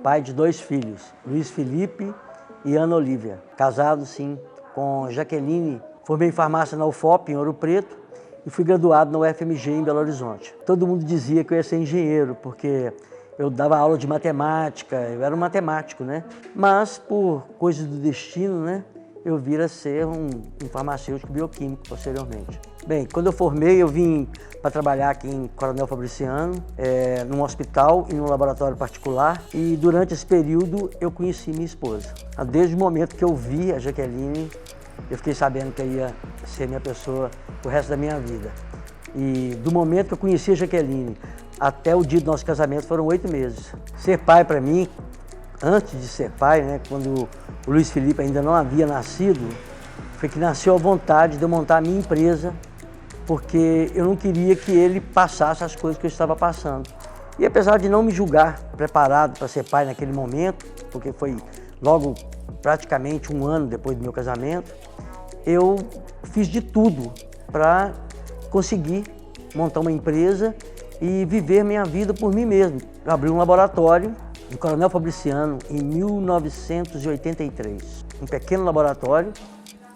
pai de 2 filhos, Luiz Felipe e Ana Olívia. Casado, sim, com Jaqueline. Formei em farmácia na UFOP, em Ouro Preto, e fui graduado na UFMG, em Belo Horizonte. Todo mundo dizia que eu ia ser engenheiro, porque eu dava aula de matemática, eu era um matemático, né? Mas, por coisas do destino, né, eu vir a ser um farmacêutico bioquímico posteriormente. Bem, quando eu formei, eu vim para trabalhar aqui em Coronel Fabriciano, num hospital e num laboratório particular, e durante esse período eu conheci minha esposa. Desde o momento que eu vi a Jaqueline, eu fiquei sabendo que ia ser minha pessoa o resto da minha vida. E do momento que eu conheci a Jaqueline até o dia do nosso casamento foram 8 meses. Ser pai para mim, antes de ser pai, né, quando o Luiz Felipe ainda não havia nascido, foi que nasceu a vontade de eu montar a minha empresa, porque eu não queria que ele passasse as coisas que eu estava passando. E apesar de não me julgar preparado para ser pai naquele momento, porque foi logo praticamente 1 ano depois do meu casamento, eu fiz de tudo para conseguir montar uma empresa e viver minha vida por mim mesmo. Eu abri um laboratório no Coronel Fabriciano em 1983. Um pequeno laboratório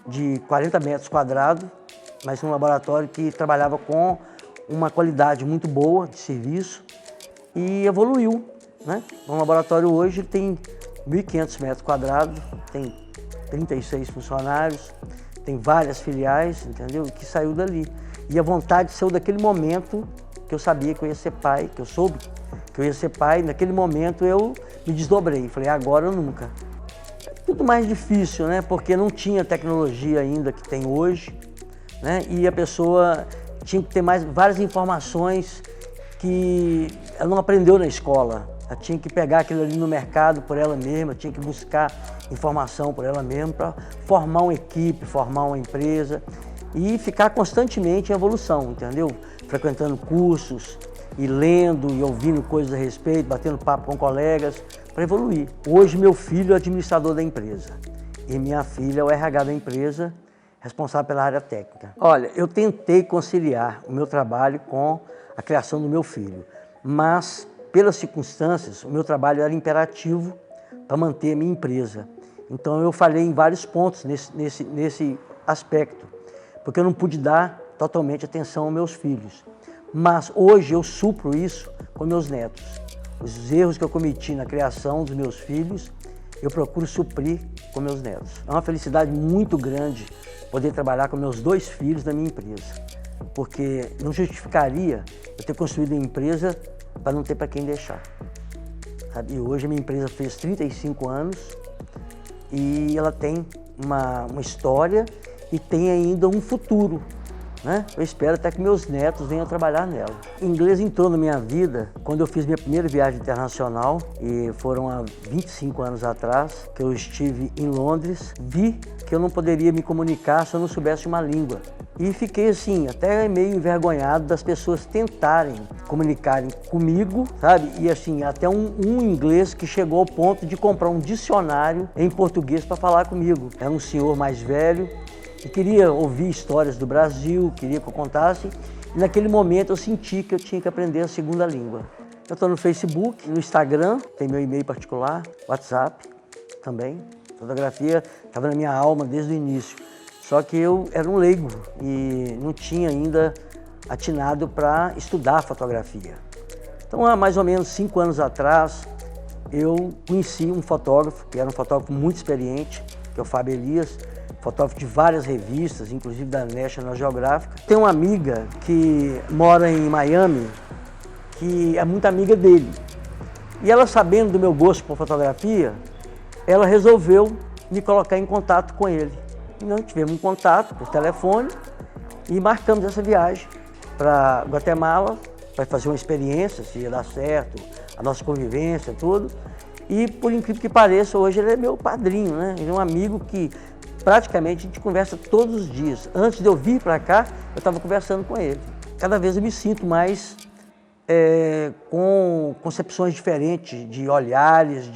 de 40 metros quadrados, mas um laboratório que trabalhava com uma qualidade muito boa de serviço e evoluiu, né? Um laboratório hoje tem 1.500 metros quadrados, tem 36 funcionários, tem várias filiais, entendeu? Que saiu dali. E a vontade saiu daquele momento que eu sabia que eu ia ser pai, que eu soube que eu ia ser pai. Naquele momento eu me desdobrei, falei, agora ou nunca. É tudo mais difícil, né? Porque não tinha tecnologia ainda que tem hoje, né? E a pessoa tinha que ter várias informações que ela não aprendeu na escola. Ela tinha que pegar aquilo ali no mercado por ela mesma, tinha que buscar informação por ela mesma para formar uma equipe, formar uma empresa e ficar constantemente em evolução, entendeu? Frequentando cursos e lendo e ouvindo coisas a respeito, batendo papo com colegas para evoluir. Hoje meu filho é o administrador da empresa e minha filha é o RH da empresa, responsável pela área técnica. Olha, eu tentei conciliar o meu trabalho com a criação do meu filho, mas pelas circunstâncias, o meu trabalho era imperativo para manter a minha empresa. Então eu falhei em vários pontos nesse aspecto, porque eu não pude dar totalmente atenção aos meus filhos. Mas hoje eu supro isso com meus netos. Os erros que eu cometi na criação dos meus filhos, eu procuro suprir com meus netos. É uma felicidade muito grande poder trabalhar com meus 2 filhos na minha empresa, porque não justificaria eu ter construído uma empresa para não ter para quem deixar. Sabe? E hoje a minha empresa fez 35 anos e ela tem uma história e tem ainda um futuro, né? Eu espero até que meus netos venham trabalhar nela. O inglês entrou na minha vida quando eu fiz minha primeira viagem internacional, e foram há 25 anos atrás, que eu estive em Londres. Vi que eu não poderia me comunicar se eu não soubesse uma língua. E fiquei assim, até meio envergonhado das pessoas tentarem comunicarem comigo, sabe? E assim, até um inglês que chegou ao ponto de comprar um dicionário em português para falar comigo. Era um senhor mais velho e queria ouvir histórias do Brasil, queria que eu contasse. E naquele momento eu senti que eu tinha que aprender a segunda língua. Eu estou no Facebook, no Instagram, tem meu e-mail particular, WhatsApp também. Fotografia estava na minha alma desde o início. Só que eu era um leigo e não tinha ainda atinado para estudar fotografia. Então, há mais ou menos 5 anos atrás, eu conheci um fotógrafo, que era um fotógrafo muito experiente, que é o Fábio Elias, fotógrafo de várias revistas, inclusive da National Geographic. Tem uma amiga que mora em Miami, que é muito amiga dele. E ela, sabendo do meu gosto por fotografia, ela resolveu me colocar em contato com ele. E nós tivemos um contato por telefone e marcamos essa viagem para Guatemala, para fazer uma experiência, se ia dar certo, a nossa convivência, tudo. E, por incrível que pareça, hoje ele é meu padrinho, né? Ele é um amigo que praticamente a gente conversa todos os dias. Antes de eu vir para cá, eu estava conversando com ele. Cada vez eu me sinto mais com concepções diferentes de olhares,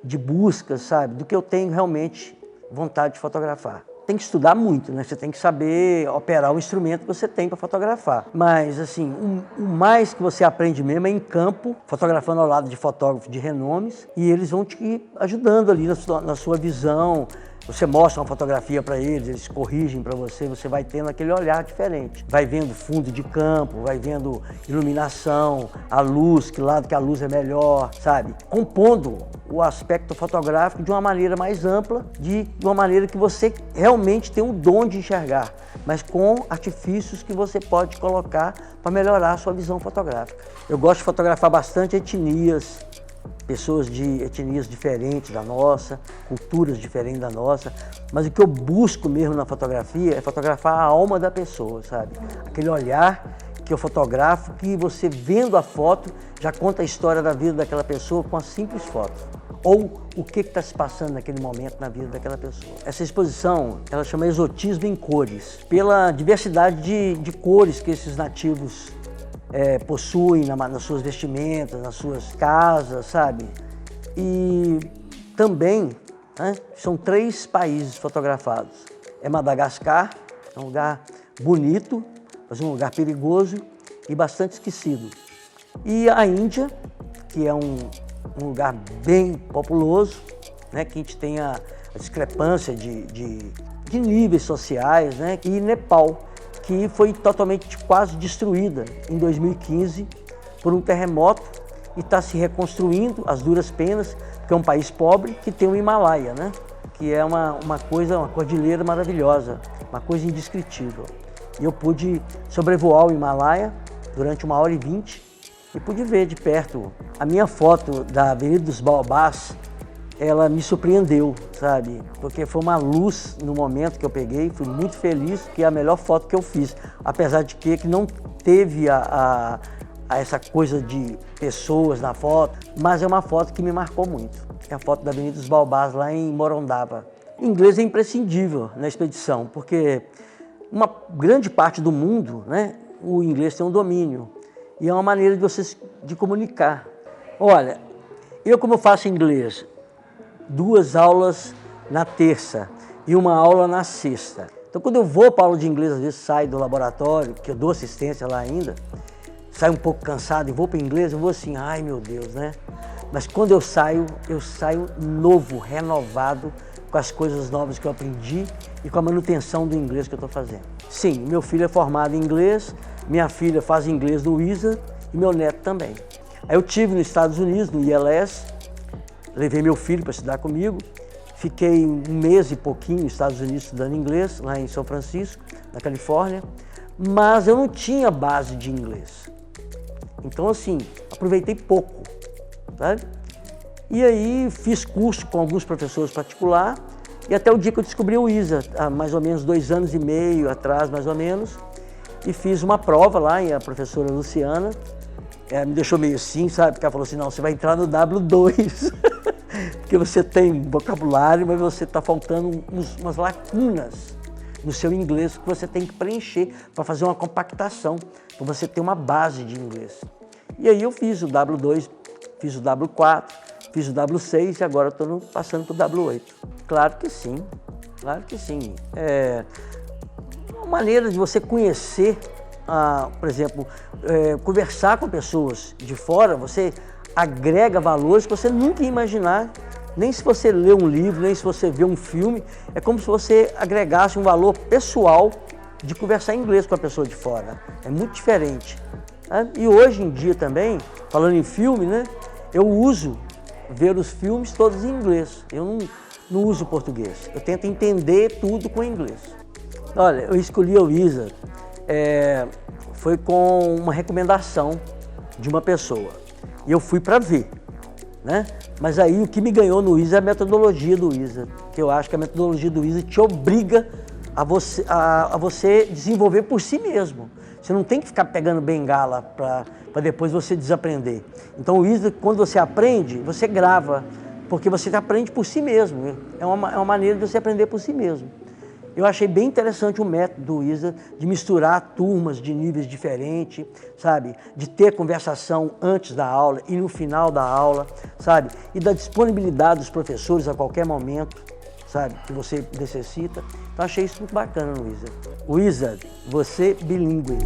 de buscas, sabe? Do que eu tenho realmente vontade de fotografar. tem que estudar muito, né? Você tem que saber operar o instrumento que você tem para fotografar. Mas, assim, o mais que você aprende mesmo é em campo, fotografando ao lado de fotógrafos de renomes, e eles vão te ajudando ali na sua visão. Você mostra uma fotografia para eles corrigem para você, você vai tendo aquele olhar diferente. Vai vendo fundo de campo, vai vendo iluminação, a luz, que lado que a luz é melhor, sabe? Compondo o aspecto fotográfico de uma maneira mais ampla, de uma maneira que você realmente tem o dom de enxergar, mas com artifícios que você pode colocar para melhorar a sua visão fotográfica. Eu gosto de fotografar bastante etnias, pessoas de etnias diferentes da nossa, culturas diferentes da nossa, mas o que eu busco mesmo na fotografia é fotografar a alma da pessoa, sabe? Aquele olhar que eu fotografo, que você vendo a foto já conta a história da vida daquela pessoa com uma simples foto. Ou o que está se passando naquele momento na vida daquela pessoa. Essa exposição, ela chama Exotismo em Cores, pela diversidade de cores que esses nativos possuem nas suas vestimentas, nas suas casas, sabe? E também, né, são 3 países fotografados. É Madagascar, é um lugar bonito, mas um lugar perigoso e bastante esquecido. E a Índia, que é um lugar bem populoso, né, que a gente tem a discrepância de níveis sociais, né? E Nepal, que foi totalmente quase destruída em 2015 por um terremoto e está se reconstruindo às duras penas, porque é um país pobre que tem o Himalaia, né? Que é uma cordilheira maravilhosa, uma coisa indescritível. E eu pude sobrevoar o Himalaia durante 1h20 e pude ver de perto. A minha foto da Avenida dos Baobás, ela me surpreendeu, sabe? Porque foi uma luz no momento que eu peguei, fui muito feliz, que é a melhor foto que eu fiz. Apesar de que não teve essa coisa de pessoas na foto, mas é uma foto que me marcou muito. É a foto da Avenida dos Baobás, lá em Morondava. O inglês é imprescindível na expedição, porque uma grande parte do mundo, né, o inglês tem um domínio. E é uma maneira de você de comunicar. Olha, como eu faço inglês, 2 aulas na terça e 1 aula na sexta. Então, quando eu vou para a aula de inglês, às vezes saio do laboratório, que eu dou assistência lá ainda, saio um pouco cansado e vou para o inglês, eu vou assim, ai meu Deus, né? Mas quando eu saio novo, renovado, com as coisas novas que eu aprendi e com a manutenção do inglês que eu estou fazendo. Sim, meu filho é formado em inglês, minha filha faz inglês no ISA e meu neto também. Aí eu estive nos Estados Unidos, no ILS, levei meu filho para estudar comigo, fiquei 1 mês e pouquinho nos Estados Unidos estudando inglês, lá em São Francisco, na Califórnia, mas eu não tinha base de inglês. Então, assim, aproveitei pouco, sabe? E aí fiz curso com alguns professores particulares e até o dia que eu descobri o ISA, há mais ou menos 2 anos e meio atrás, mais ou menos, e fiz uma prova lá, e a professora Luciana me deixou meio assim, sabe? Porque ela falou assim, não, você vai entrar no W2, porque você tem vocabulário, mas você está faltando umas lacunas no seu inglês que você tem que preencher para fazer uma compactação, para você ter uma base de inglês. E aí eu fiz o W2, fiz o W4, fiz o W6 e agora estou passando para o W8. Claro que sim, claro que sim. É uma maneira de você conhecer, por exemplo, conversar com pessoas de fora, você agrega valores que você nunca ia imaginar, nem se você lê um livro, nem se você vê um filme, é como se você agregasse um valor pessoal de conversar em inglês com a pessoa de fora. É muito diferente. E hoje em dia também, falando em filme, né, eu uso ver os filmes todos em inglês. Eu não uso português. Eu tento entender tudo com inglês. Olha, eu escolhi o ISA, foi com uma recomendação de uma pessoa. E eu fui para ver, né? Mas aí o que me ganhou no ISA é a metodologia do ISA, que eu acho que a metodologia do ISA te obriga a você desenvolver por si mesmo. Você não tem que ficar pegando bengala para depois você desaprender. Então o ISA, quando você aprende, você grava, porque você aprende por si mesmo. É uma maneira de você aprender por si mesmo. Eu achei bem interessante o método do ISA de misturar turmas de níveis diferentes, sabe? De ter conversação antes da aula e no final da aula, sabe? E da disponibilidade dos professores a qualquer momento. sabe, que você necessita. Então achei isso muito bacana no Wizard. Wizard, você bilíngue.